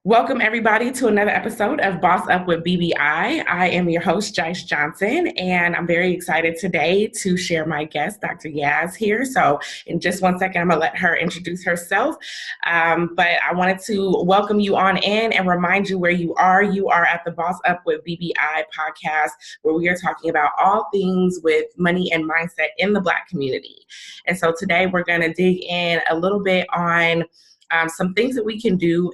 Welcome, everybody, to another episode of Boss Up with BBI. I am your host, Jice Johnson, and I'm very excited today to share my guest, Dr. Yaz, here. So in just one second, I'm going to let her introduce herself. But I wanted to welcome you on in and remind you where you are. You are at the Boss Up with BBI podcast, where we are talking about all things with money and mindset in the Black community. And so today we're going to dig in a little bit on some things that we can do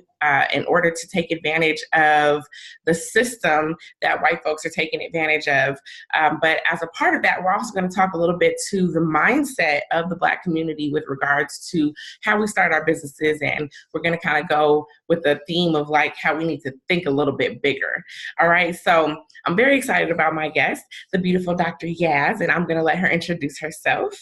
in order to take advantage of the system that white folks are taking advantage of. But as a part of that, we're also going to talk a little bit to the mindset of the Black community with regards to how we start our businesses. And we're going to kind of go with the theme of like how we need to think a little bit bigger. All right. So I'm very excited about my guest, the beautiful Dr. Yaz, and I'm going to let her introduce herself.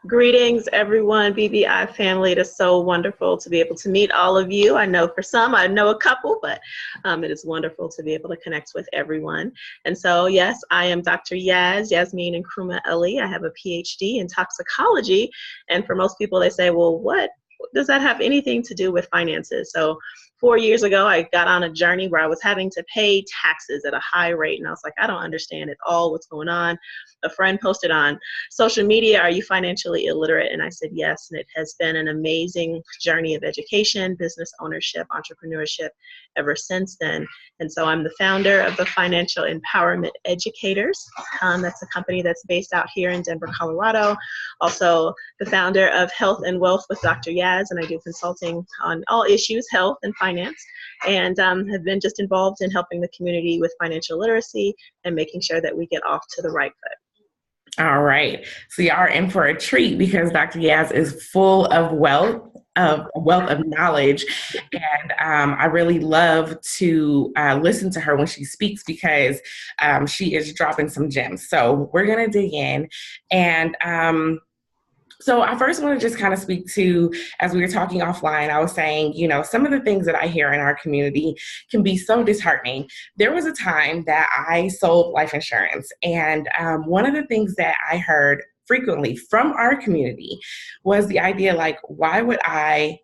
Greetings, everyone, BBI family. It is so wonderful to be able to meet all of you. I know for some, I know a couple, but it is wonderful to be able to connect with everyone. And so, yes, I am Dr. Yasmine Nkruma-Ellie. I have a PhD in toxicology. And for most people, they say, well, what does that have anything to do with finances? So 4 years ago, I got on a journey where I was having to pay taxes at a high rate. And I was like, I don't understand at all what's going on. A friend posted on social media, are you financially illiterate? And I said, yes. And it has been an amazing journey of education, business ownership, entrepreneurship ever since then. And so I'm the founder of the Financial Empowerment Educators. That's a company that's based out here in Denver, Colorado. Also the founder of Health and Wealth with Dr. Yaz, and I do consulting on all issues, health and finance, and have been just involved in helping the community with financial literacy and making sure that we get off to the right foot. All right. So you are in for a treat because Dr. Yaz is full of wealth of knowledge. And I really love to listen to her when she speaks because she is dropping some gems. So we're going to dig in. And so I first want to just kind of speak to, as we were talking offline, I was saying, you know, some of the things that I hear in our community can be so disheartening. There was a time that I sold life insurance. And one of the things that I heard frequently from our community was the idea like, why would I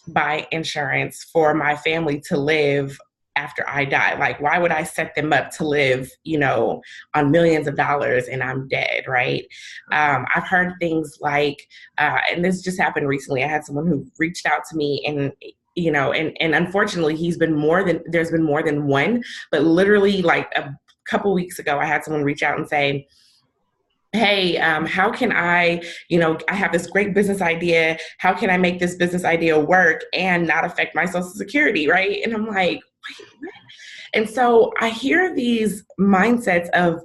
buy insurance for my family to live after I die? Like, why would I set them up to live, you know, on millions of dollars and I'm dead, right? I've heard things like, and this just happened recently. I had someone who reached out to me and, you know, and unfortunately there's been more than one, but literally like a couple weeks ago, I had someone reach out and say, hey, how can I, you know, I have this great business idea. How can I make this business idea work and not affect my Social Security, right? And I'm like, wait, what? And so I hear these mindsets of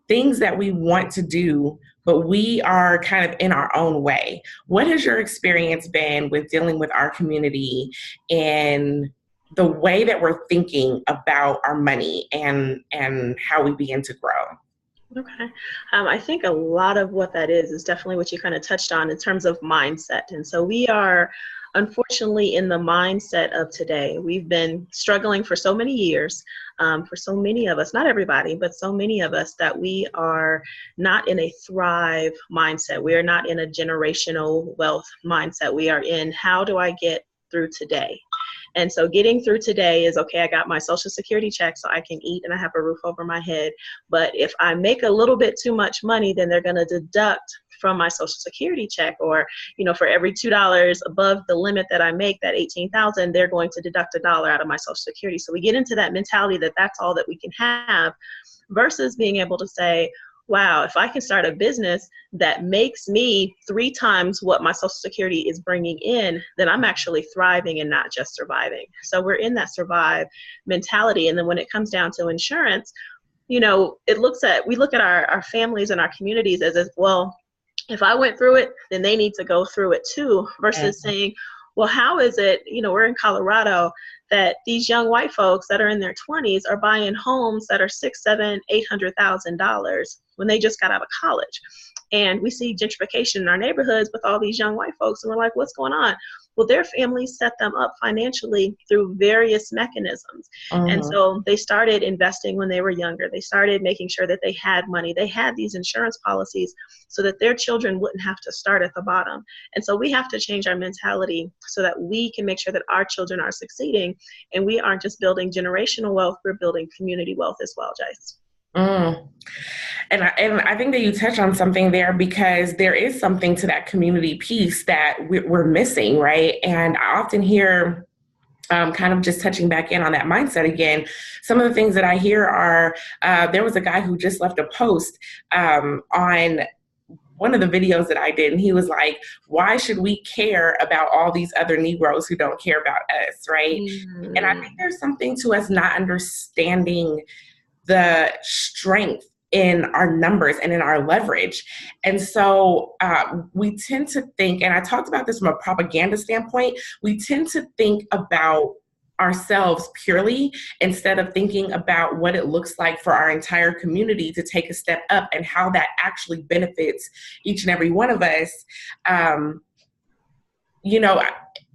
things that we want to do, but we are kind of in our own way. What has your experience been with dealing with our community and the way that we're thinking about our money and how we begin to grow? Okay. I think a lot of what that is definitely what you kind of touched on in terms of mindset. And so we are unfortunately in the mindset of today. We've been struggling for so many years, for so many of us, not everybody, but so many of us, that we are not in a thrive mindset. We are not in a generational wealth mindset. We are in, how do I get through today? And so getting through today is, okay, I got my Social Security check so I can eat and I have a roof over my head. But if I make a little bit too much money, then they're going to deduct from my Social Security check, or, you know, for every $2 above the limit that I make, that $18,000, they're going to deduct $1 out of my Social Security. So we get into that mentality that that's all that we can have, versus being able to say, wow, if I can start a business that makes me 3 times what my Social Security is bringing in, then I'm actually thriving and not just surviving. So we're in that survive mentality. And then when it comes down to insurance, you know, we look at our families and our communities as if, well, if I went through it, then they need to go through it too, versus saying, well, how is it, you know, we're in Colorado, that these young white folks that are in their 20s are buying homes that are $600,000, $700,000, $800,000 when they just got out of college. And we see gentrification in our neighborhoods with all these young white folks, and we're like, what's going on? Well, their families set them up financially through various mechanisms. And Mhm. so they started investing when they were younger. They started making sure that they had money. They had these insurance policies so that their children wouldn't have to start at the bottom. And so we have to change our mentality so that we can make sure that our children are succeeding. And we aren't just building generational wealth, we're building community wealth as well, Jice. Mm. And I think that you touch on something there, because there is something to that community piece that we're missing, right? And I often hear, kind of just touching back in on that mindset again, some of the things that I hear are, there was a guy who just left a post on one of the videos that I did, and he was like, why should we care about all these other Negroes who don't care about us, right? And I think Mm. there's something to us not understanding the strength in our numbers and in our leverage. And so we tend to think, and I talked about this from a propaganda standpoint, we tend to think about ourselves purely instead of thinking about what it looks like for our entire community to take a step up and how that actually benefits each and every one of us. Um, you know,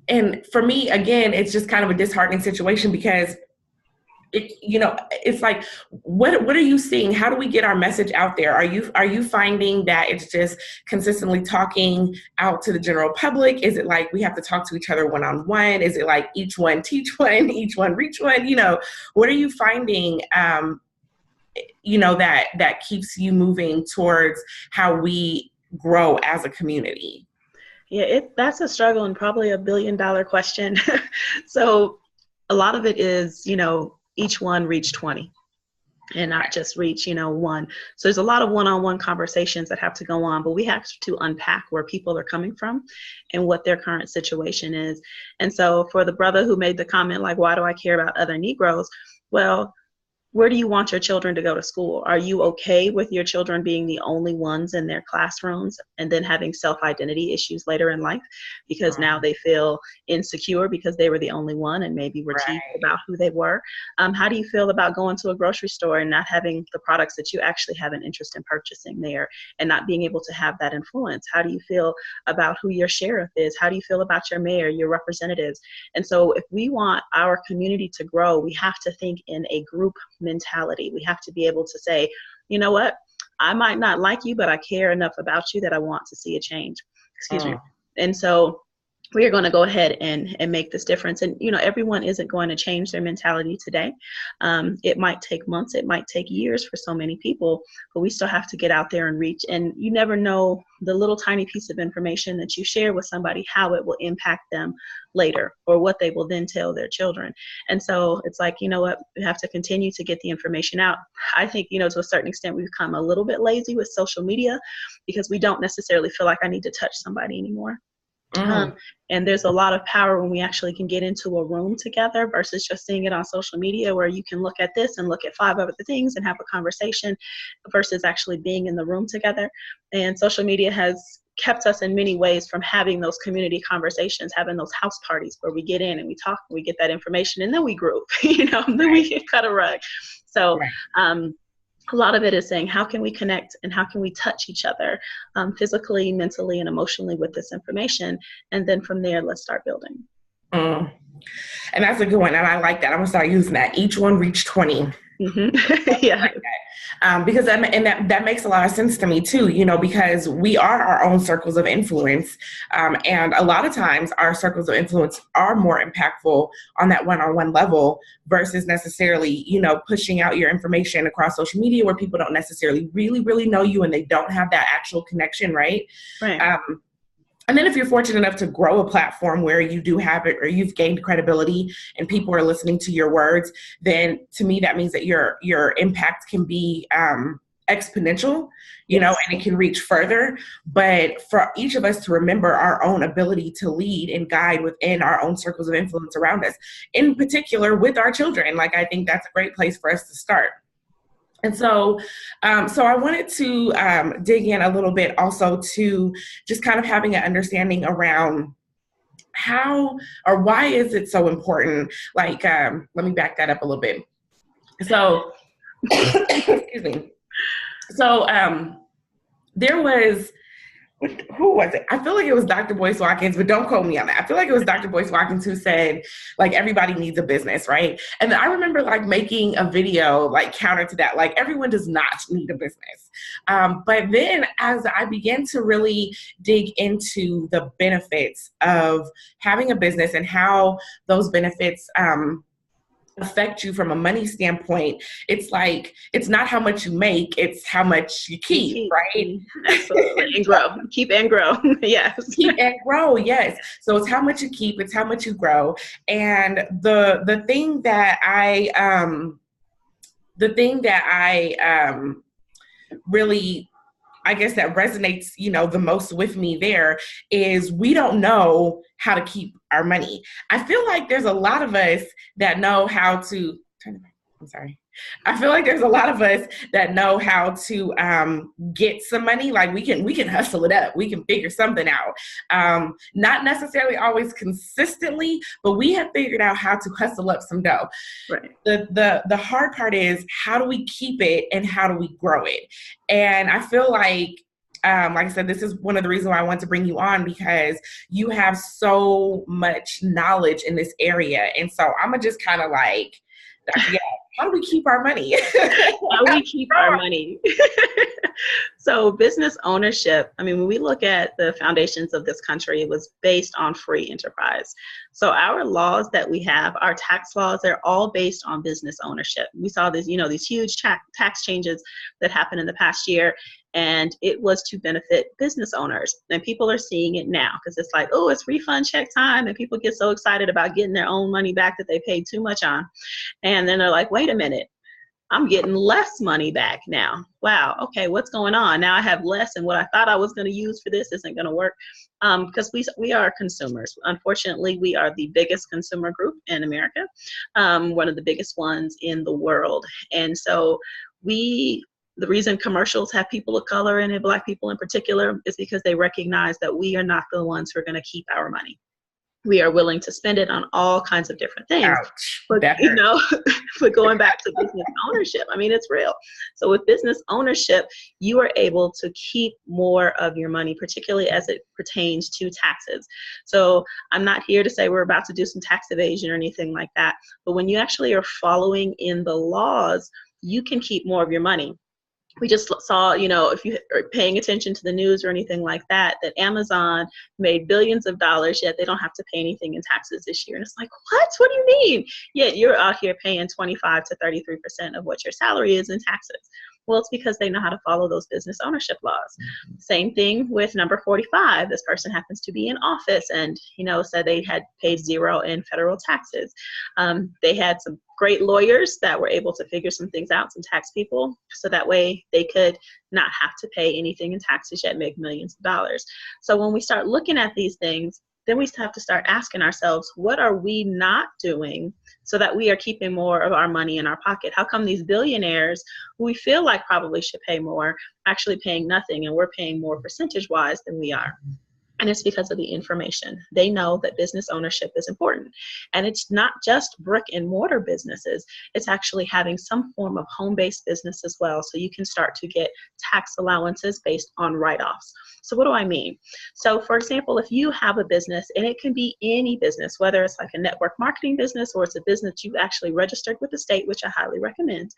and for me, again, it's just kind of a disheartening situation, because it's like, what are you seeing? How do we get our message out there? Are you finding that it's just consistently talking out to the general public? Is it like we have to talk to each other one-on-one? Is it like each one teach one, each one reach one? What are you finding, that keeps you moving towards how we grow as a community? Yeah, that's a struggle and probably $1 billion question. So a lot of it is, each one reach 20 and not just reach, one. So there's a lot of one-on-one conversations that have to go on, but we have to unpack where people are coming from and what their current situation is. And so for the brother who made the comment, like, why do I care about other Negroes? Well, where do you want your children to go to school? Are you okay with your children being the only ones in their classrooms and then having self-identity issues later in life because now they feel insecure because they were the only one and maybe were teased Right. about who they were? How do you feel about going to a grocery store and not having the products that you actually have an interest in purchasing there and not being able to have that influence? How do you feel about who your sheriff is? How do you feel about your mayor, your representatives? And so if we want our community to grow, we have to think in a group mentality. We have to be able to say, you know what, I might not like you, but I care enough about you that I want to see a change. Excuse me. Mm. And so we are going to go ahead and make this difference. And, everyone isn't going to change their mentality today. It might take months, it might take years for so many people, but we still have to get out there and reach. And you never know the little tiny piece of information that you share with somebody, how it will impact them later or what they will then tell their children. And so it's like, you know what, we have to continue to get the information out. I think, to a certain extent, we've become a little bit lazy with social media because we don't necessarily feel like I need to touch somebody anymore. Um, Mm. and there's a lot of power when we actually can get into a room together versus just seeing it on social media where you can look at this and look at 5 other things and have a conversation versus actually being in the room together. And social media has kept us in many ways from having those community conversations, having those house parties where we get in and we talk, and we get that information, and then we group, then we can cut a rug. So, Right. a lot of it is saying, how can we connect and how can we touch each other physically, mentally, and emotionally with this information? And then from there, let's start building. Mm. And that's a good one. And I like that. I'm gonna start using that. Each one reach 20. Mm-hmm. Yeah. Because that makes a lot of sense to me too, because we are our own circles of influence. And a lot of times our circles of influence are more impactful on that one-on-one level versus necessarily, pushing out your information across social media where people don't necessarily really, really know you and they don't have that actual connection, right? Right. And then if you're fortunate enough to grow a platform where you do have it or you've gained credibility and people are listening to your words, then to me, that means that your impact can be exponential, Yes. and it can reach further. But for each of us to remember our own ability to lead and guide within our own circles of influence around us, in particular with our children, like I think that's a great place for us to start. And so I wanted to dig in a little bit also to just kind of having an understanding around how or why is it so important? Like, let me back that up a little bit. So, excuse me. So there was who was it? I feel like it was Dr. Boyce Watkins, but don't quote me on that. I feel like it was Dr. Boyce Watkins who said, like, everybody needs a business, right? And I remember like making a video like counter to that, like everyone does not need a business. But then as I began to really dig into the benefits of having a business and how those benefits affect you from a money standpoint, it's like it's not how much you make, it's how much you keep, right? Absolutely. And grow. Keep and grow. Yes. Keep and grow, yes. So it's how much you keep, it's how much you grow. And the thing that I really, I guess, that resonates, the most with me there is we don't know how to keep our money. I feel like there's a lot of us that know how to I'm sorry. I feel like there's a lot of us that know how to get some money. Like we can hustle it up. We can figure something out. Not necessarily always consistently, but we have figured out how to hustle up some dough. Right. The hard part is how do we keep it and how do we grow it? And I feel like I said, this is one of the reasons why I want to bring you on, because you have so much knowledge in this area. And so I'm going to just kind of like, yeah, how do we keep our money? How do we keep our money? So business ownership, I mean, when we look at the foundations of this country, it was based on free enterprise. So our laws that we have, our tax laws, they're all based on business ownership. We saw this, these huge tax changes that happened in the past year, and it was to benefit business owners. And people are seeing it now because it's like, oh, it's refund check time. And people get so excited about getting their own money back that they paid too much on. And then they're like, wait a minute, I'm getting less money back now. Wow, okay, what's going on? Now I have less, and what I thought I was going to use for this isn't going to work, because we are consumers. Unfortunately, we are the biggest consumer group in America, one of the biggest ones in the world. And so the reason commercials have people of color in it, Black people in particular, is because they recognize that we are not the ones who are going to keep our money. We are willing to spend it on all kinds of different things. Ouch, but but going back to business ownership, I mean, it's real. So with business ownership, you are able to keep more of your money, particularly as it pertains to taxes. So I'm not here to say we're about to do some tax evasion or anything like that. But when you actually are following in the laws, you can keep more of your money. We just saw, if you are paying attention to the news or anything like that, that Amazon made billions of dollars, yet they don't have to pay anything in taxes this year. And it's like, what do you mean? Yet you're out here paying 25 to 33% of what your salary is in taxes. Well, it's because they know how to follow those business ownership laws. Same thing with number 45. This person happens to be in office and, said they had paid zero in federal taxes. They had some great lawyers that were able to figure some things out, some tax people, so that way they could not have to pay anything in taxes yet make millions of dollars. So when we start looking at these things, then we have to start asking ourselves, what are we not doing so that we are keeping more of our money in our pocket? How come these billionaires, who we feel like probably should pay more, actually paying nothing, and we're paying more percentage-wise than we are? And it's because of the information. They know that business ownership is important. And it's not just brick and mortar businesses. It's actually having some form of home-based business as well. So you can start to get tax allowances based on write-offs. So what do I mean? So for example, if you have a business, and it can be any business, whether it's like a network marketing business or it's a business you've actually registered with the state, which I highly recommend,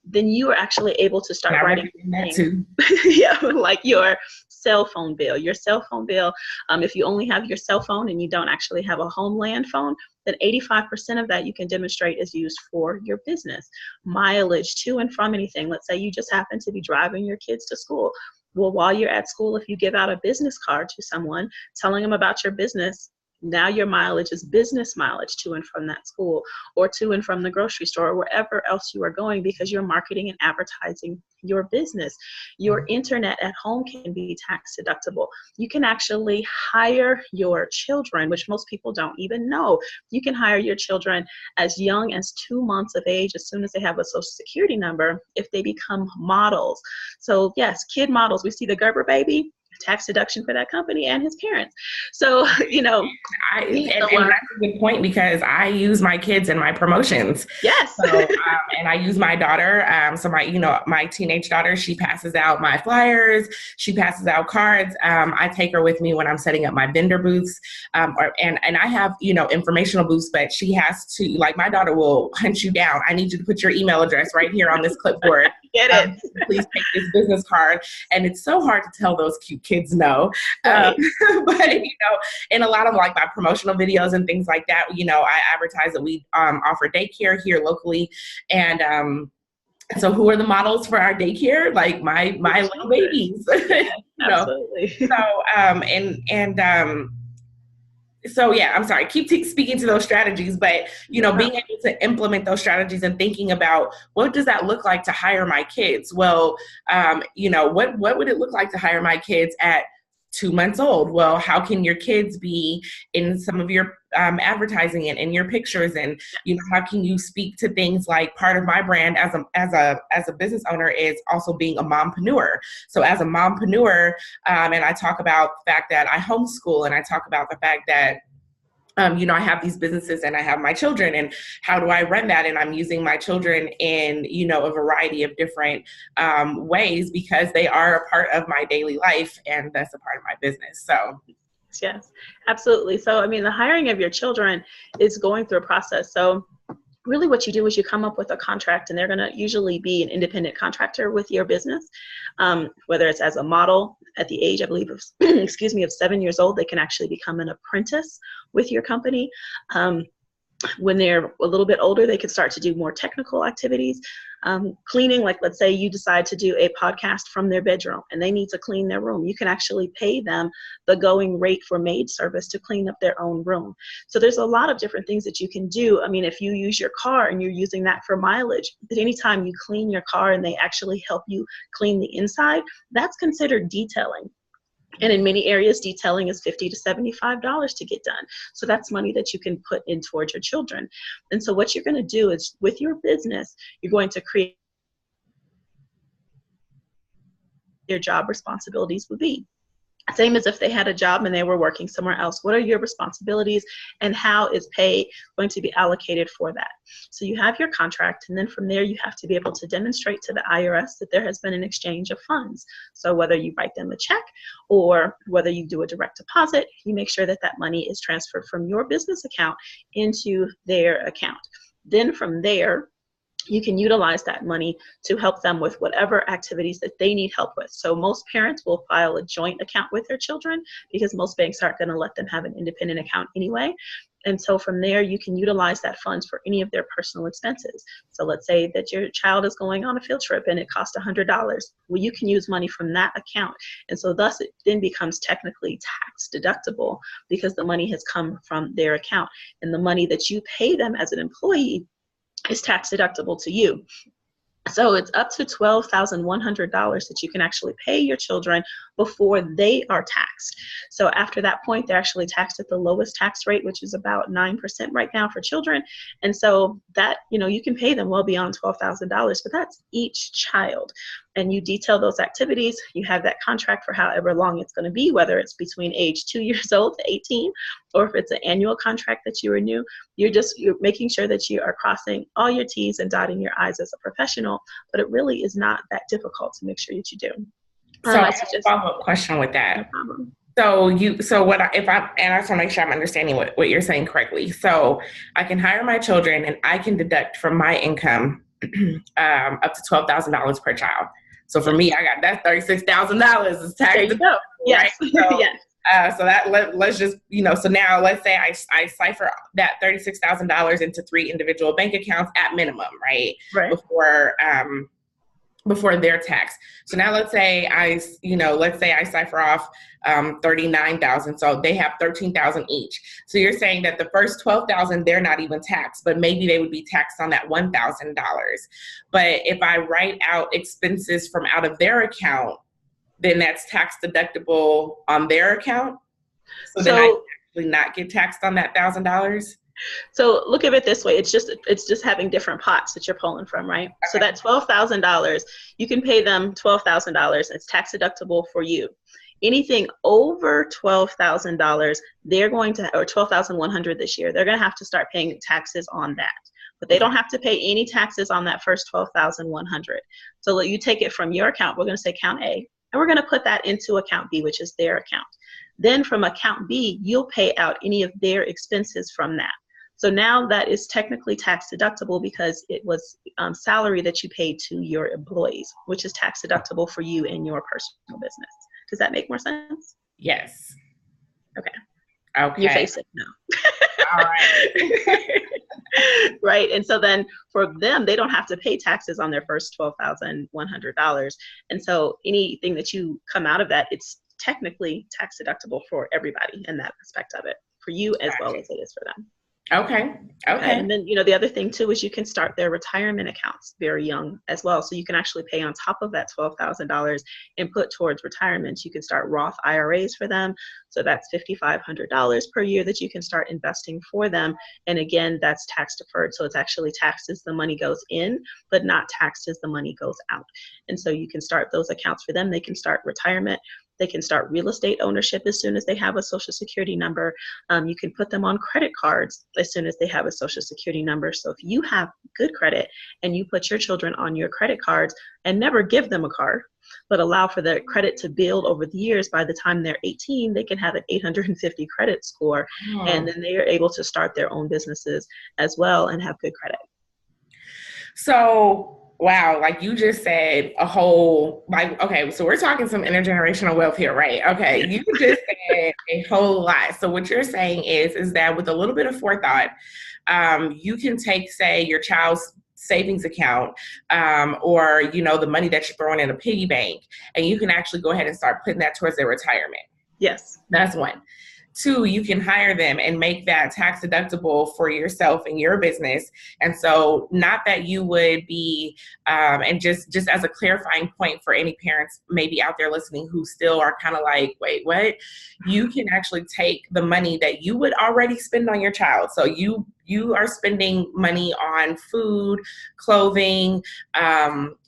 then you are actually able to start writing that too. yeah, like your cell phone bill. Your cell phone bill, if you only have your cell phone and you don't actually have a homeland phone, then 85% of that you can demonstrate is used for your business. Mileage to and from anything. Let's say you just happen to be driving your kids to school. Well, while you're at school, if you give out a business card to someone telling them about your business, now your mileage is business mileage to and from that school, or to and from the grocery store, or wherever else you are going, because you're marketing and advertising your business. Your internet at home can be tax deductible. You can actually hire your children, which most people don't even know. You can hire your children as young as 2 months of age, as soon as they have a social security number, if they become models. So yes, kid models. We see the Gerber baby. tax deduction for that company and his parents. So, And that's a good point, because I use my kids in my promotions. Yes. So, and I use my daughter. So my teenage daughter, she passes out my flyers. She passes out cards. I take her with me when I'm setting up my vendor booths. And I have, informational booths, but she has to, like, my daughter will hunt you down. I need you to put your email address right here on this clipboard. Get it. Please take this business card. And it's so hard to tell those cute kids no. Right. But, in a lot of like my promotional videos and things like that, I advertise that we offer daycare here locally. And so who are the models for our daycare? Like my little babies. Absolutely. So yeah, I'm sorry, keep speaking to those strategies, but, being able to implement those strategies and thinking about what does that look like to hire my kids? Well, what would it look like to hire my kids at 2 months old? Well, how can your kids be in some of your advertising and in your pictures? And, how can you speak to things like part of my brand as a business owner is also being a mompreneur. So as a mompreneur, and I talk about the fact that I homeschool, and I talk about the fact that I have these businesses and I have my children, and how do I run that? And I'm using my children in, a variety of different ways, because they are a part of my daily life, and that's a part of my business. So. Yes, absolutely. So, the hiring of your children is going through a process. So really what you do is you come up with a contract, and they're going to usually be an independent contractor with your business, whether it's as a model at the age, I believe, of, of 7 years old, they can actually become an apprentice with your company. When they're a little bit older, they can start to do more technical activities. Cleaning, like let's say you decide to do a podcast from their bedroom and they need to clean their room. You can actually pay them the going rate for maid service to clean up their own room. So there's a lot of different things that you can do. If you use your car and you're using that for mileage, but anytime you clean your car and they actually help you clean the inside, that's considered detailing. And in many areas, detailing is $50 to $75 to get done. So that's money that you can put in towards your children. And so what you're going to do is, with your business, you're going to create their job responsibilities would be. Same as if they had a job and they were working somewhere else. What are your responsibilities, and how is pay going to be allocated for that? So you have your contract, and then from there you have to be able to demonstrate to the IRS that there has been an exchange of funds. So whether you write them a check or whether you do a direct deposit, you make sure that that money is transferred from your business account into their account. Then from there, you can utilize that money to help them with whatever activities that they need help with. So most parents will file a joint account with their children, because most banks aren't going to let them have an independent account anyway. And so from there, you can utilize that funds for any of their personal expenses. So let's say that your child is going on a field trip and it costs $100. Well, you can use money from that account. And so thus it then becomes technically tax deductible, because the money has come from their account. And the money that you pay them as an employee is tax deductible to you. So it's up to $12,100 that you can actually pay your children before they are taxed. So after that point, they're actually taxed at the lowest tax rate, which is about 9% right now for children. And so that, you can pay them well beyond $12,000, but that's each child. And you detail those activities. You have that contract for however long it's going to be, whether it's between age 2 years old to 18, or if it's an annual contract that you renew. You're making sure that you are crossing all your T's and dotting your I's as a professional, but it really is not that difficult to make sure that you do. So I have a follow-up question with that. No problem. And I just want to make sure I'm understanding what you're saying correctly. So I can hire my children and I can deduct from my income up to $12,000 per child. So for me, I got that $36,000 is tax. There you go. Yes. Right? So, yes. So that let's just, so now let's say I cipher that $36,000 into 3 individual bank accounts at minimum, right? Right. Before their tax. So now let's say I cipher off 39,000. So they have 13,000 each. So you're saying that the first 12,000, they're not even taxed, but maybe they would be taxed on that $1,000. But if I write out expenses from out of their account, then that's tax deductible on their account. So then I actually not get taxed on that $1,000. So look at it this way. It's just having different pots that you're pulling from, right? Okay. So that $12,000, you can pay them $12,000. It's tax deductible for you. Anything over $12,000, they're going to, or 12,100 this year, they're going to have to start paying taxes on that. But they don't have to pay any taxes on that first 12,100. So you take it from your account, we're going to say account A, and we're going to put that into account B, which is their account. Then from account B, you'll pay out any of their expenses from that. So now that is technically tax deductible because it was salary that you paid to your employees, which is tax deductible for you in your personal business. Does that make more sense? Yes. Okay. Okay. Your face said no. All right. Right. And so then for them, they don't have to pay taxes on their first $12,100. And so anything that you come out of that, it's technically tax deductible for everybody in that aspect of it, for you as well as it is for them. Okay. Okay. And then, the other thing too is you can start their retirement accounts very young as well. So you can actually pay on top of that $12,000 and put towards retirement. You can start Roth IRAs for them. So that's $5,500 per year that you can start investing for them. And again, that's tax deferred. So it's actually taxed as the money goes in, but not taxed as the money goes out. And so you can start those accounts for them. They can start retirement. They can start real estate ownership as soon as they have a social security number. You can put them on credit cards as soon as they have a social security number. So if you have good credit and you put your children on your credit cards and never give them a card, but allow for their credit to build over the years, by the time they're 18, they can have an 850 credit score. And then they are able to start their own businesses as well and have good credit. So, wow, like you just said a whole, okay, so we're talking some intergenerational wealth here, right? Okay, you just said a whole lot. So what you're saying is that with a little bit of forethought, you can take, say, your child's savings account, or, the money that you're throwing in a piggy bank, and you can actually go ahead and start putting that towards their retirement. Yes. That's one. Two, you can hire them and make that tax deductible for yourself and your business. And so not that you would be, and just as a clarifying point for any parents maybe out there listening who still are kind of like, wait, what? You can actually take the money that you would already spend on your child. So you are spending money on food, clothing,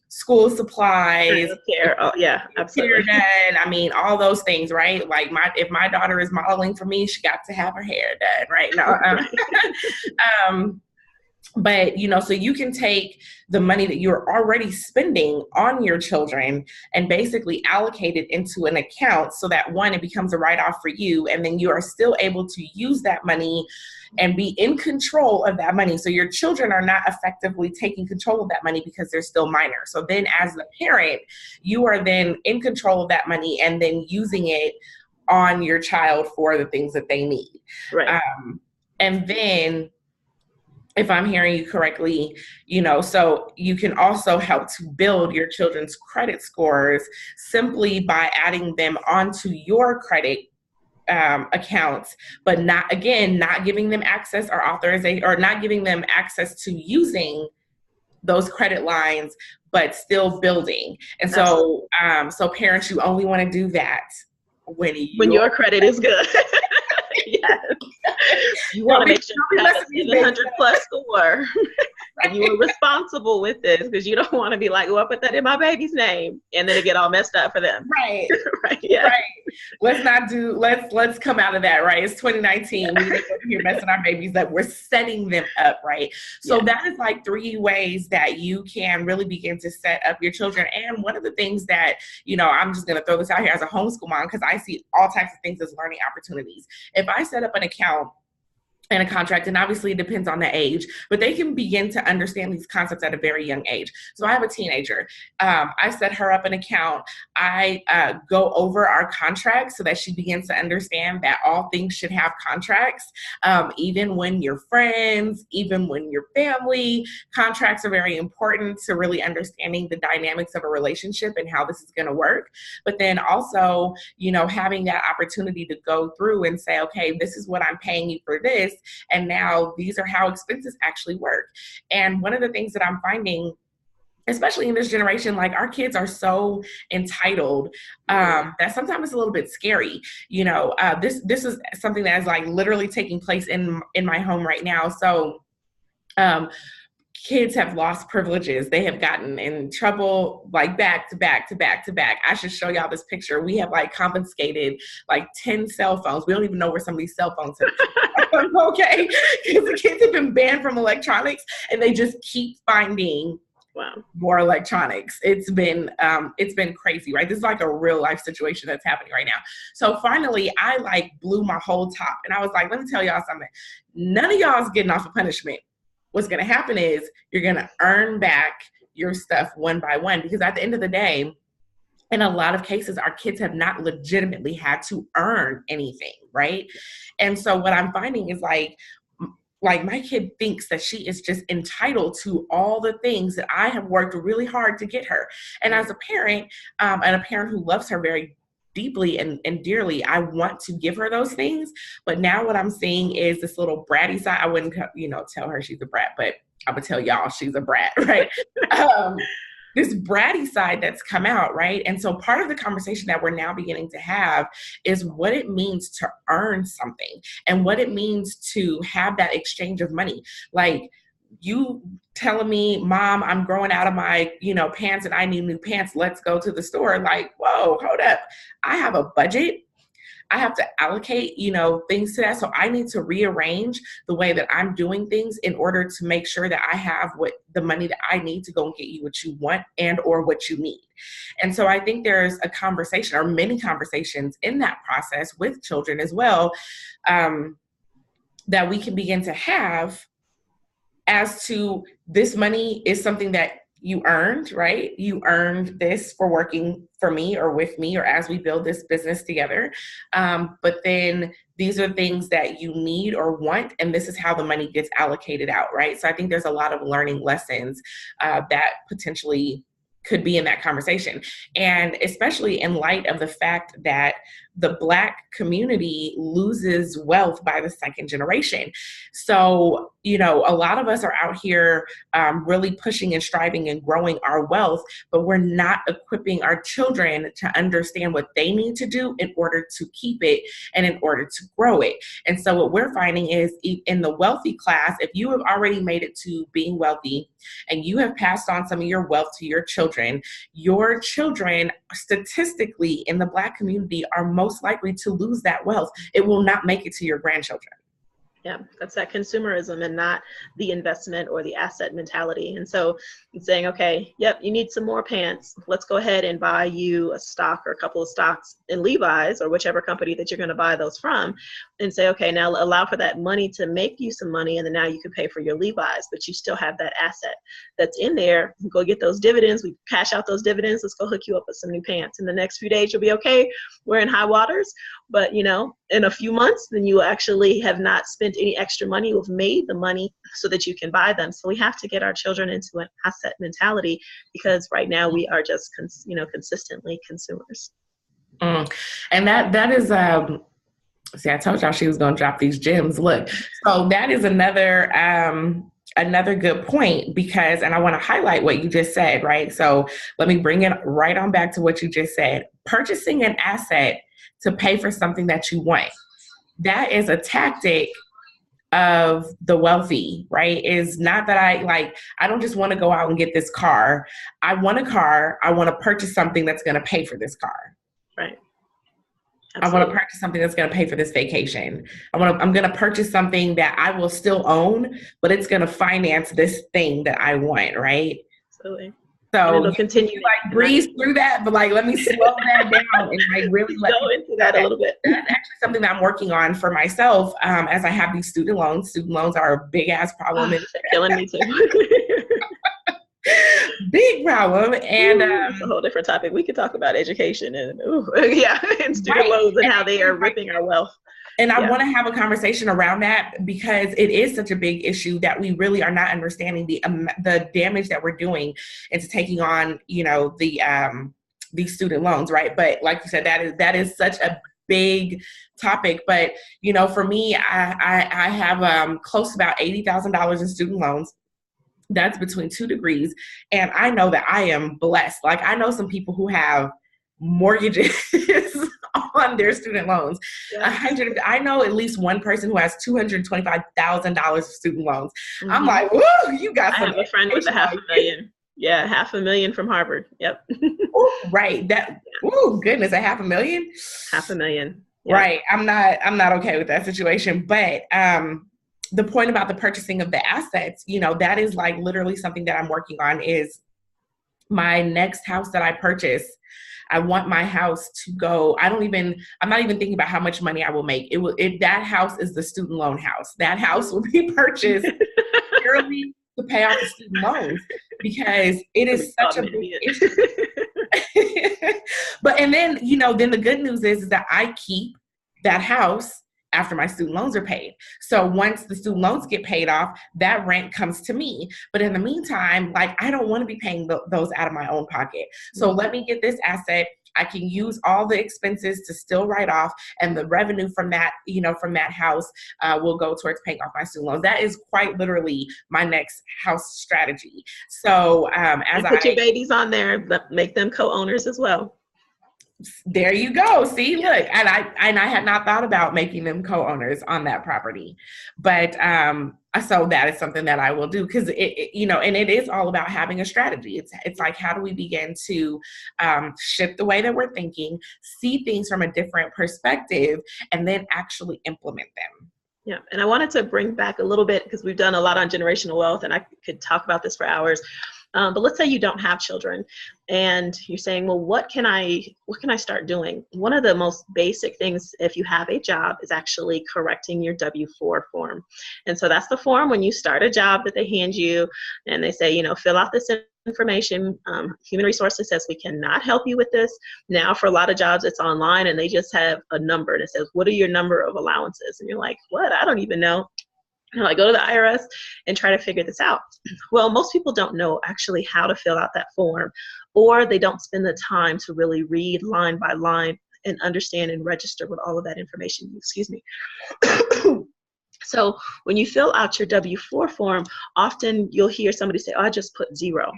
school supplies, care. Oh yeah, absolutely. Hair done. I mean, all those things, right? Like if my daughter is modeling for me, she got to have her hair done, right? No, but so you can take the money that you're already spending on your children and basically allocate it into an account so that one, it becomes a write-off for you, and then you are still able to use that money and be in control of that money. So your children are not effectively taking control of that money because they're still minor. So then as the parent, you are then in control of that money and then using it on your child for the things that they need. Right. And then, if I'm hearing you correctly, so you can also help to build your children's credit scores simply by adding them onto your credit accounts, but not giving them access or authorization, or not giving them access to using those credit lines, but still building. And so, so parents, you only want to do that when your credit is good. Yes. You want to make sure you have a 700 plus score. And you were responsible with this, because you don't want to be like, oh, I put that in my baby's name, and then it get all messed up for them. Right. Right. Yeah. Right. Let's come out of that, right? It's 2019. We don't here messing our babies up. We're setting them up, right? So that is like 3 ways that you can really begin to set up your children. And one of the things that, I'm just going to throw this out here as a homeschool mom, because I see all types of things as learning opportunities. If I set up an account and a contract, and obviously it depends on the age, but they can begin to understand these concepts at a very young age. So I have a teenager. I set her up an account. I go over our contracts so that she begins to understand that all things should have contracts, even when you're friends, even when you're family. Contracts are very important to really understanding the dynamics of a relationship and how this is going to work. But then also, having that opportunity to go through and say, okay, this is what I'm paying you for this, and now these are how expenses actually work. And one of the things that I'm finding, especially in this generation, like our kids are so entitled that sometimes it's a little bit scary. This is something that is like literally taking place in my home right now. So kids have lost privileges. They have gotten in trouble like back to back to back to back. I should show y'all this picture. We have like confiscated like 10 cell phones. We don't even know where some of these cell phones have. Okay. Because the kids have been banned from electronics and they just keep finding more electronics. It's been crazy, right? This is like a real life situation that's happening right now. So finally I like blew my whole top and I was like, let me tell y'all something. None of y'all is getting off of punishment. What's going to happen is you're going to earn back your stuff one by one, because at the end of the day, in a lot of cases, our kids have not legitimately had to earn anything, right? And so what I'm finding is like my kid thinks that she is just entitled to all the things that I have worked really hard to get her. And as a parent, and a parent who loves her very deeply and dearly, I want to give her those things. But now what I'm seeing is this little bratty side. I wouldn't, tell her she's a brat, but I would tell y'all she's a brat, right? This bratty side that's come out, right? And so part of the conversation that we're now beginning to have is what it means to earn something and what it means to have that exchange of money. Like, you telling me, Mom, I'm growing out of my, pants and I need new pants. Let's go to the store. Like, whoa, hold up. I have a budget. I have to allocate, things to that. So I need to rearrange the way that I'm doing things in order to make sure that I have the money that I need to go and get you what you want and or what you need. And so I think there's a conversation or many conversations in that process with children as well, that we can begin to have as to this money is something that you earned, right? You earned this for working for me or with me or as we build this business together. But then these are things that you need or want, and this is how the money gets allocated out, right? So I think there's a lot of learning lessons that potentially could be in that conversation. And especially in light of the fact that the Black community loses wealth by the second generation. So, a lot of us are out here really pushing and striving and growing our wealth, but we're not equipping our children to understand what they need to do in order to keep it and in order to grow it. And so what we're finding is in the wealthy class, if you have already made it to being wealthy and you have passed on some of your wealth to your children statistically in the Black community are most likely to lose that wealth. It will not make it to your grandchildren. Yeah, that's that consumerism and not the investment or the asset mentality. And so it's saying, okay, yep, you need some more pants. Let's go ahead and buy you a stock or a couple of stocks in Levi's or whichever company that you're going to buy those from, and say, okay, now allow for that money to make you some money, and then now you can pay for your Levi's, but you still have that asset that's in there. Go get those dividends. We cash out those dividends. Let's go hook you up with some new pants. In the next few days, you'll be okay. We're in high waters, but in a few months, then you actually have not spent any extra money. You've made the money so that you can buy them. So we have to get our children into an asset mentality, because right now we are just, consistently consumers. And that is, see, I told y'all she was going to drop these gems. Look, so that is another good point, because, and I want to highlight what you just said, right? So let me bring it right on back to what you just said. Purchasing an asset to pay for something that you want. That is a tactic of the wealthy, right? Is not that I don't just want to go out and get this car. I want a car. I want to purchase something that's going to pay for this car. Right. Absolutely. I want to purchase something that's going to pay for this vacation. I'm going to purchase something that I will still own, but it's going to finance this thing that I want, right? Absolutely. So it'll continue breeze through that, but let me slow that down and really go into that a little bit. That's actually something that I'm working on for myself as I have these student loans. Student loans are a big ass problem. They're killing me too. Big problem. And it's a whole different topic. We could talk about education and and student loans and how they are ripping our wealth. And I want to have a conversation around that, because it is such a big issue that we really are not understanding the damage that we're doing into taking on, these student loans, right? But like you said, that is such a big topic. But for me, I have close to about $80,000 in student loans. That's between 2 degrees, and I know that I am blessed. Like, I know some people who have mortgages on their student loans. Yeah. I know at least one person who has $225,000 of student loans. I'm Mm-hmm. like, woo, you got I some have a friend with a education half on a you. million. Yeah, $500,000 from Harvard. Yep. Ooh, right. That, oh goodness, a half a million. $500,000. Yep. Right. I'm not okay with that situation. But the point about the purchasing of the assets, that is like literally something that I'm working on is my next house that I purchase. I want my house to go. I'm not even thinking about how much money I will make. That house is the student loan house. That house will be purchased purely to pay off the student loans because it Somebody is called such a me an big idiot. issue. But, and then, then the good news is that I keep that house after my student loans are paid. So once the student loans get paid off, that rent comes to me. But in the meantime, like, I don't want to be paying those out of my own pocket. So let me get this asset. I can use all the expenses to still write off, and the revenue from that, from that house will go towards paying off my student loans. That is quite literally my next house strategy. So And put your babies on there, but make them co-owners as well. there you go. See, look, and I had not thought about making them co-owners on that property, but so that is something that I will do because and it is all about having a strategy. It's like, how do we begin to shift the way that we're thinking, see things from a different perspective, and then actually implement them. Yeah, and I wanted to bring back a little bit because we've done a lot on generational wealth, and I could talk about this for hours. But let's say you don't have children and you're saying, well, what can I start doing? One of the most basic things, if you have a job, is actually correcting your W-4 form. And so that's the form when you start a job that they hand you and they say, fill out this information. Human Resources says we cannot help you with this. Now, for a lot of jobs, it's online and they just have a number and it says, what are your number of allowances? And you're like, what? I don't even know. I go to the IRS and try to figure this out. Well, most people don't know actually how to fill out that form, or they don't spend the time to really read line by line and understand and register with all of that information. Excuse me. So when you fill out your W-4 form, often you'll hear somebody say, oh, I just put zero.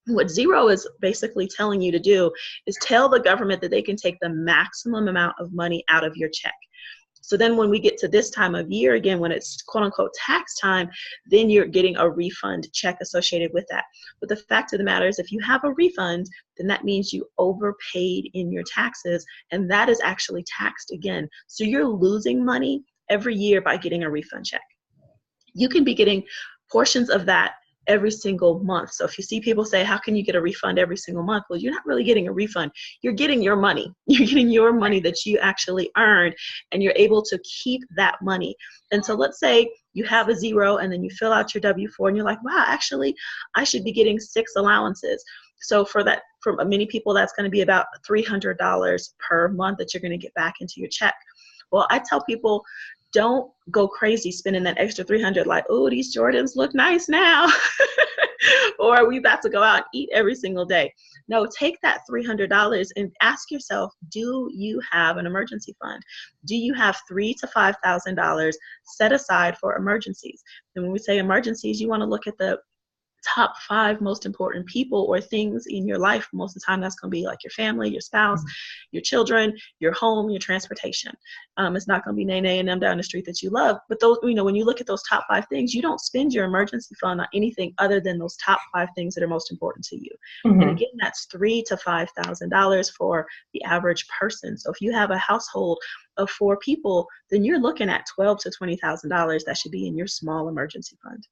What zero is basically telling you to do is tell the government that they can take the maximum amount of money out of your check. So then when we get to this time of year, again, when it's quote unquote tax time, then you're getting a refund check associated with that. But the fact of the matter is, if you have a refund, then that means you overpaid in your taxes, and that is actually taxed again. So you're losing money every year by getting a refund check. You can be getting portions of that every single month. So if you see people say, how can you get a refund every single month? Well, you're not really getting a refund. You're getting your money. You're getting your money that you actually earned, and you're able to keep that money. And so let's say you have a zero and then you fill out your W-4 and you're like, wow, actually, I should be getting 6 allowances. So for many people, that's going to be about $300 per month that you're going to get back into your check. Well, I tell people, don't go crazy spending that extra $300 like, oh, these Jordans look nice now. Or we about to go out and eat every single day. No, take that $300 and ask yourself, do you have an emergency fund? Do you have $3,000 to $5,000 set aside for emergencies? And when we say emergencies, you want to look at the top 5 most important people or things in your life. Most of the time, that's going to be like your family, your spouse, your children, your home, your transportation. It's not going to be Nene and them down the street that you love. But those, when you look at those top 5 things, you don't spend your emergency fund on anything other than those top 5 things that are most important to you. Mm-hmm. And again, that's $3,000 to $5,000 for the average person. So if you have a household of 4 people, then you're looking at $12,000 to $20,000 that should be in your small emergency fund.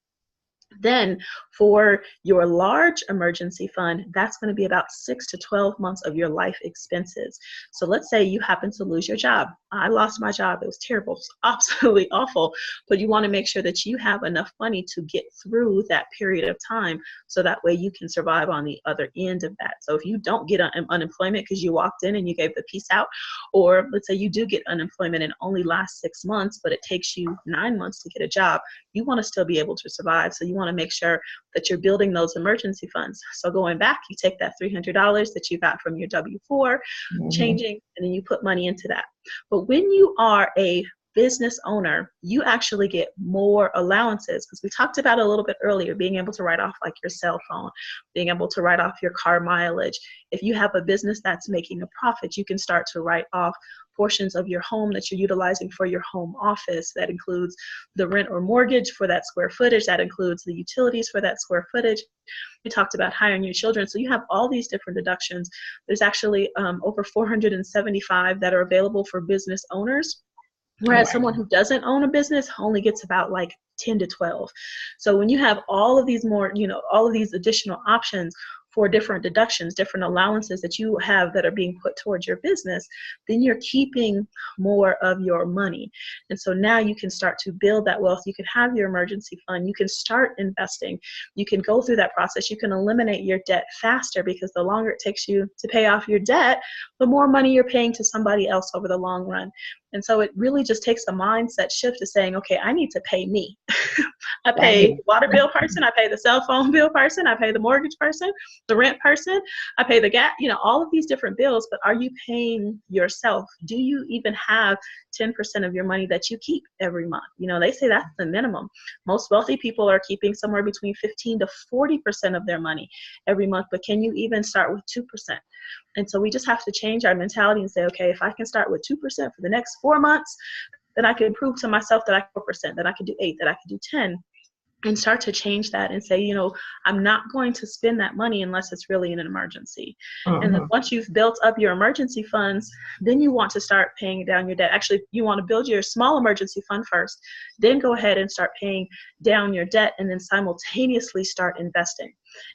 Then for your large emergency fund, that's going to be about 6 to 12 months of your life expenses. So let's say you happen to lose your job. I lost my job. It was terrible. It was absolutely awful. But you want to make sure that you have enough money to get through that period of time so that way you can survive on the other end of that. So if you don't get unemployment because you walked in and you gave the piece out, or let's say you do get unemployment and only lasts 6 months, but it takes you 9 months to get a job, you want to still be able to survive. So you want to make sure that you're building those emergency funds. So going back, you take that $300 that you got from your W-4, changing, and then you put money into that. But when you are a business owner, you actually get more allowances, because we talked about it a little bit earlier, being able to write off like your cell phone, being able to write off your car mileage. If you have a business that's making a profit, you can start to write off portions of your home that you're utilizing for your home office. That includes the rent or mortgage for that square footage. That includes the utilities for that square footage. We talked about hiring your children. So you have all these different deductions. There's actually over 475 that are available for business owners, whereas someone who doesn't own a business only gets about like 10 to 12. So when you have all of these more, all of these additional options for different deductions, different allowances that you have that are being put towards your business, then you're keeping more of your money. And so now you can start to build that wealth. You can have your emergency fund. You can start investing. You can go through that process. You can eliminate your debt faster, because the longer it takes you to pay off your debt, the more money you're paying to somebody else over the long run. And so it really just takes a mindset shift to saying, okay, I need to pay me. I pay the water bill person, I pay the cell phone bill person, I pay the mortgage person, the rent person, I pay the gas, all of these different bills, but are you paying yourself? Do you even have 10% of your money that you keep every month? They say that's the minimum. Most wealthy people are keeping somewhere between 15 to 40% of their money every month, but can you even start with 2%? And so we just have to change our mentality and say, okay, if I can start with 2% for the next 4 months, then I can prove to myself that I can 4%, that I can do 8, that I can do 10, and start to change that and say, I'm not going to spend that money unless it's really in an emergency. And then once you've built up your emergency funds, then you want to start paying down your debt. Actually, you want to build your small emergency fund first, then go ahead and start paying down your debt, and then simultaneously start investing.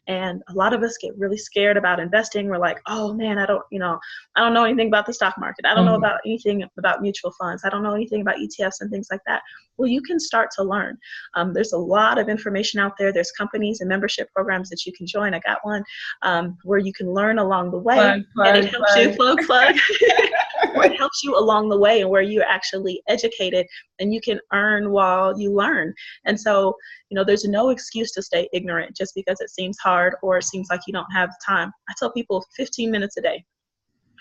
And a lot of us get really scared about investing. We're like, oh man, I don't know anything about the stock market. I don't know about anything about mutual funds. I don't know anything about ETFs and things like that. Well, you can start to learn. There's a lot of information out there. There's companies and membership programs that you can join. I got one where you can learn along the way, and it helps you plug. Where it helps you along the way, and where you're actually educated and you can earn while you learn. And so, there's no excuse to stay ignorant just because it seems hard or it seems like you don't have time. I tell people 15 minutes a day.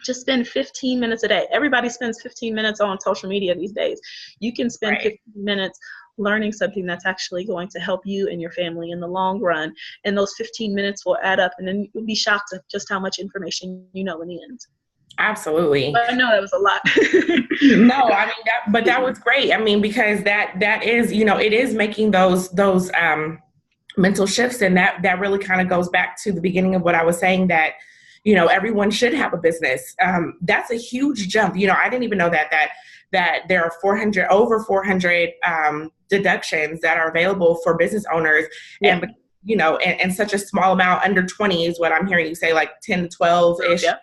Just spend 15 minutes a day. Everybody spends 15 minutes on social media these days. You can spend 15 minutes learning something that's actually going to help you and your family in the long run. And those 15 minutes will add up, and then you'll be shocked at just how much information you know in the end. Absolutely. But I know that was a lot. No, I mean, that was great. I mean, because that is, it is making those mental shifts. And that really kind of goes back to the beginning of what I was saying, that, everyone should have a business. That's a huge jump. I didn't even know that there are over 400 deductions that are available for business owners. Yeah. And such a small amount, under 20 is what I'm hearing you say, like 10 to 12-ish. Yeah.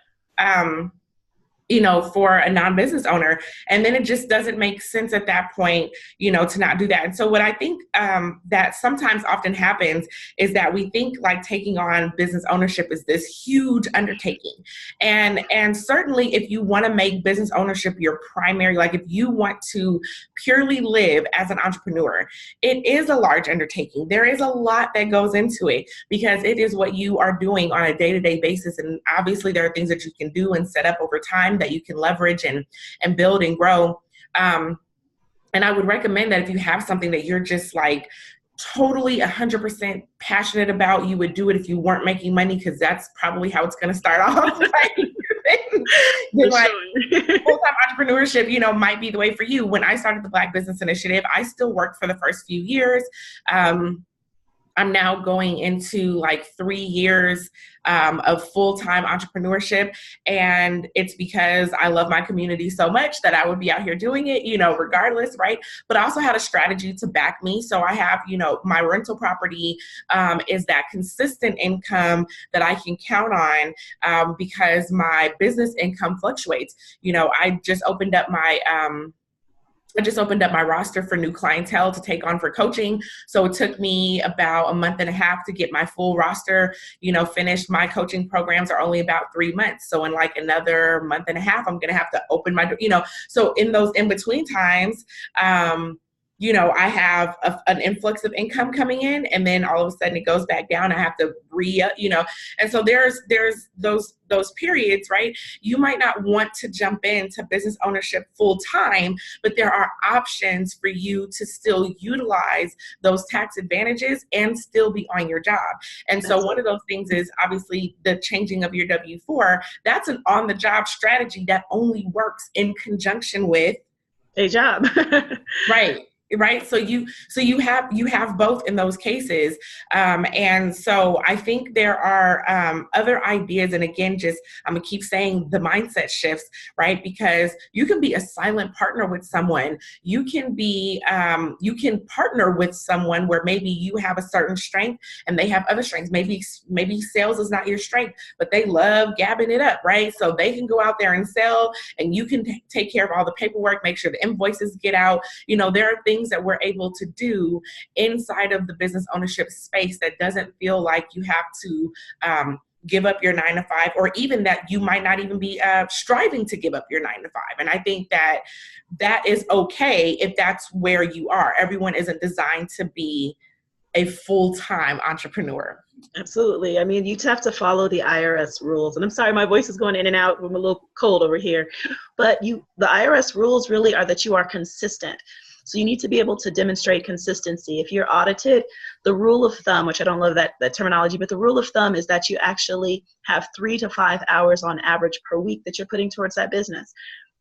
For a non-business owner. And then it just doesn't make sense at that point, to not do that. And so what I think that sometimes often happens is that we think like taking on business ownership is this huge undertaking. And certainly if you want to make business ownership your primary, like if you want to purely live as an entrepreneur, it is a large undertaking. There is a lot that goes into it, because it is what you are doing on a day-to-day basis. And obviously there are things that you can do and set up over time that you can leverage and build and grow. And I would recommend that if you have something that you're just like totally 100% passionate about, you would do it if you weren't making money, because that's probably how it's going to start off. Like full-time entrepreneurship, might be the way for you. When I started the Black Business Initiative, I still worked for the first few years. I'm now going into like 3 years of full-time entrepreneurship. And it's because I love my community so much that I would be out here doing it, regardless, right? But I also had a strategy to back me. So I have, my rental property is that consistent income that I can count on because my business income fluctuates. I just opened up my roster for new clientele to take on for coaching. So it took me about a month and a half to get my full roster, finished. My coaching programs are only about 3 months. So in like another month and a half, I'm going to have to open my, so in those in-between times, I have an influx of income coming in, and then all of a sudden it goes back down. I have to and so there's those periods, right? You might not want to jump into business ownership full time, but there are options for you to still utilize those tax advantages and still be on your job. And so one of those things is obviously the changing of your W-4. That's an on the job strategy that only works in conjunction with a job. Right. So you have both in those cases. And so I think there are other ideas. And again, just I'm gonna keep saying the mindset shifts, right? Because you can be a silent partner with someone. You can partner with someone where maybe you have a certain strength and they have other strengths. Maybe sales is not your strength, but they love gabbing it up, right? So they can go out there and sell, and you can take care of all the paperwork, make sure the invoices get out. There are things that we're able to do inside of the business ownership space that doesn't feel like you have to give up your 9 to 5, or even that you might not even be striving to give up your 9 to 5. And I think that is okay if that's where you are. Everyone isn't designed to be a full-time entrepreneur. Absolutely. I mean, you have to follow the IRS rules. And I'm sorry, my voice is going in and out. I'm a little cold over here. But the IRS rules really are that you are consistent. So you need to be able to demonstrate consistency. If you're audited, the rule of thumb, which I don't love that terminology, but the rule of thumb is that you actually have 3 to 5 hours on average per week that you're putting towards that business.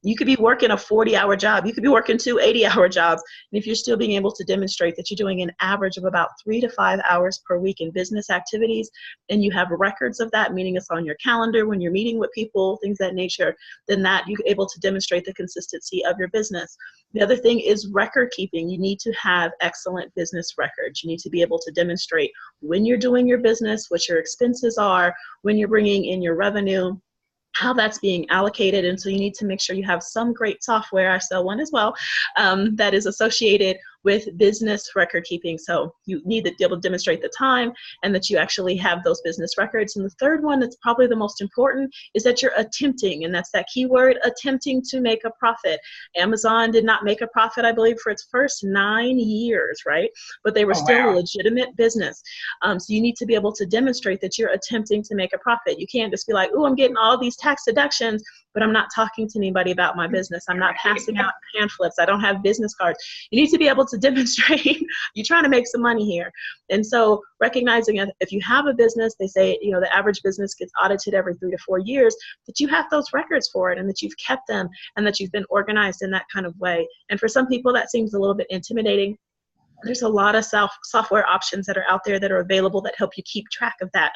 You could be working a 40-hour job. You could be working 2 80-hour jobs. And if you're still being able to demonstrate that you're doing an average of about 3 to 5 hours per week in business activities, and you have records of that, meaning it's on your calendar when you're meeting with people, things of that nature, then that you're able to demonstrate the consistency of your business. The other thing is record keeping. You need to have excellent business records. You need to be able to demonstrate when you're doing your business, what your expenses are, when you're bringing in your revenue, how that's being allocated. And so you need to make sure you have some great software, I sell one as well, that is associated with business record keeping. So you need to be able to demonstrate the time and that you actually have those business records. And the third one that's probably the most important is that you're attempting, and that's that key word, attempting to make a profit. Amazon did not make a profit, I believe, for its first 9 years, right? But they were still a legitimate business. So you need to be able to demonstrate that you're attempting to make a profit. You can't just be like, oh, I'm getting all these tax deductions, but I'm not talking to anybody about my business. I'm not passing out pamphlets. I don't have business cards. You need to be able to demonstrate you're trying to make some money here. And so recognizing if you have a business, they say, the average business gets audited every 3 to 4 years, that you have those records for it and that you've kept them and that you've been organized in that kind of way. And for some people, that seems a little bit intimidating. There's a lot of software options that are out there that are available that help you keep track of that.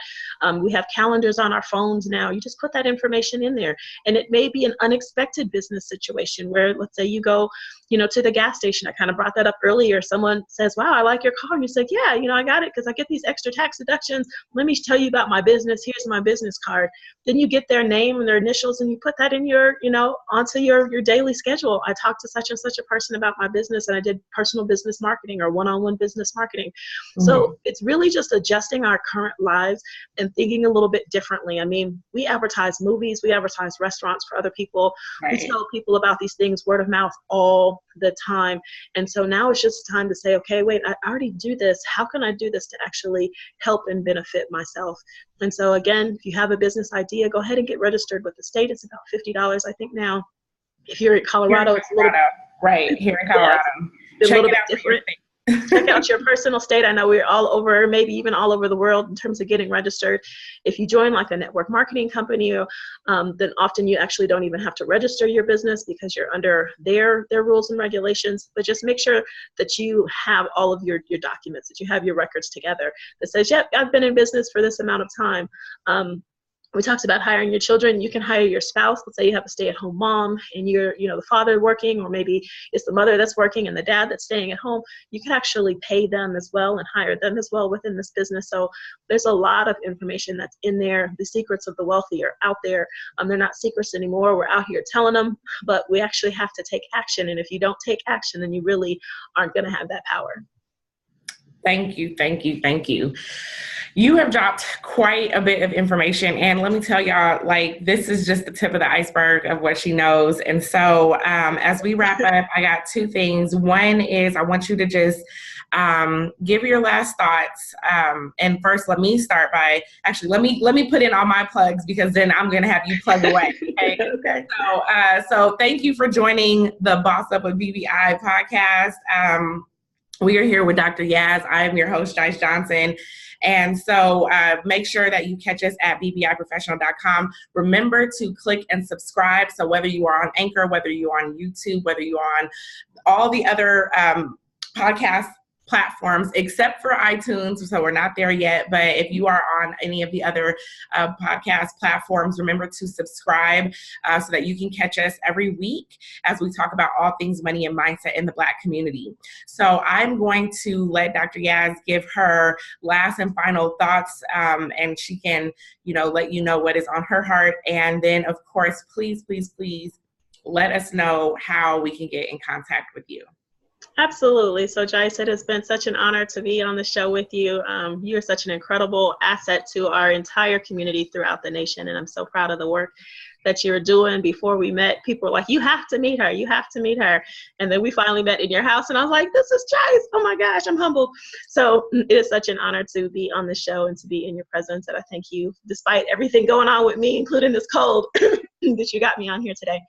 We have calendars on our phones now. You just put that information in there. And it may be an unexpected business situation where, let's say you go, to the gas station. I kind of brought that up earlier. Someone says, wow, I like your car. And you say, yeah, I got it because I get these extra tax deductions. Let me tell you about my business. Here's my business card. Then you get their name and their initials and you put that in your, onto your daily schedule. I talked to such and such a person about my business and I did personal business marketing or one-on-one business marketing. Mm-hmm. So it's really just adjusting our current lives and thinking a little bit differently. I mean, we advertise movies, we advertise restaurants for other people. Right. We tell people about these things, word of mouth, all the time. And so now it's just time to say, okay, wait, I already do this. How can I do this to actually help and benefit myself? And so again, if you have a business idea, go ahead and get registered with the state. It's about $50, I think now. If you're in Colorado, it's a little right here in Colorado. It's a little bit different. Check out your personal state. I know we're all over, maybe even all over the world in terms of getting registered. If you join like a network marketing company, then often you actually don't even have to register your business because you're under their rules and regulations. But just make sure that you have all of your documents, that you have your records together that says, yep, I've been in business for this amount of time. We talked about hiring your children. You can hire your spouse. Let's say you have a stay-at-home mom and you're, the father working, or maybe it's the mother that's working and the dad that's staying at home. You can actually pay them as well and hire them as well within this business. So there's a lot of information that's in there. The secrets of the wealthy are out there. They're not secrets anymore. We're out here telling them, but we actually have to take action. And if you don't take action, then you really aren't going to have that power. Thank you. You have dropped quite a bit of information. And let me tell y'all, like, this is just the tip of the iceberg of what she knows. And so as we wrap up, I got two things. One is I want you to just give your last thoughts. And first, let me start by actually, let me put in all my plugs because then I'm going to have you plug away. Okay. Okay. So thank you for joining the Boss Up with BBI podcast. We are here with Dr. Yaz. I am your host, Jice Johnson. And so make sure that you catch us at bbiprofessional.com. Remember to click and subscribe. So whether you are on Anchor, whether you're on YouTube, whether you're on all the other podcast platforms except for iTunes, so we're not there yet, but if you are on any of the other podcast platforms, remember to subscribe so that you can catch us every week as we talk about all things money and mindset in the Black community. So I'm going to let Dr. Yaz give her last and final thoughts, and she can, let you know what is on her heart. And then, of course, please let us know how we can get in contact with you. Absolutely. So Jice, it has been such an honor to be on the show with you. You're such an incredible asset to our entire community throughout the nation. And I'm so proud of the work that you're doing. Before we met, people were like, you have to meet her. You have to meet her. And then we finally met in your house. And I was like, this is Jice. Oh my gosh, I'm humbled. So it is such an honor to be on the show and to be in your presence. And I thank you, despite everything going on with me, including this cold, that you got me on here today.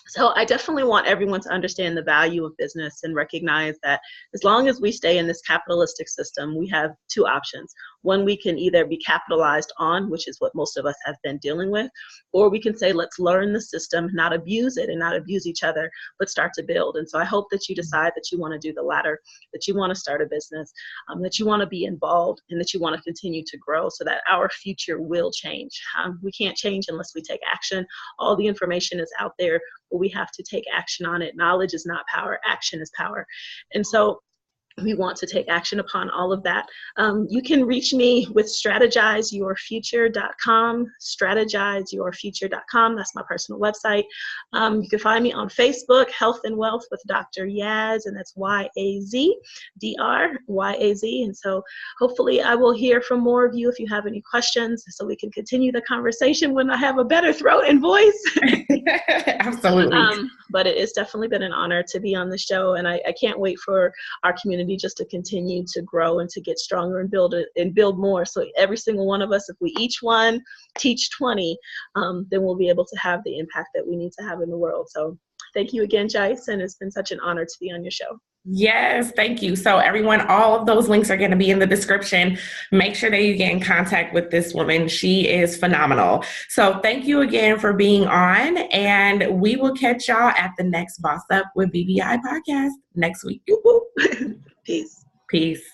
So I definitely want everyone to understand the value of business and recognize that as long as we stay in this capitalistic system, we have two options. One, we can either be capitalized on, which is what most of us have been dealing with, or we can say, let's learn the system, not abuse it and not abuse each other, but start to build. And so I hope that you decide that you want to do the latter, that you want to start a business, that you want to be involved, and that you want to continue to grow so that our future will change. We can't change unless we take action. All the information is out there, but we have to take action on it. Knowledge is not power, action is power. And so we want to take action upon all of that. You can reach me with strategizeyourfuture.com, strategizeyourfuture.com. That's my personal website. You can find me on Facebook, Health and Wealth with Dr. Yaz, and that's Y-A-Z-D-R-Y-A-Z. And so hopefully I will hear from more of you if you have any questions so we can continue the conversation when I have a better throat and voice. Absolutely. But it has definitely been an honor to be on the show, and I can't wait for our community just to continue to grow and to get stronger and build more. So every single one of us, if we each one teach 20, then we'll be able to have the impact that we need to have in the world. So thank you again, Jice, and it's been such an honor to be on your show. Yes, thank you. So everyone, all of those links are going to be in the description. Make sure that you get in contact with this woman. She is phenomenal. So thank you again for being on, and we will catch y'all at the next Boss Up with BBI podcast next week. Peace. Peace.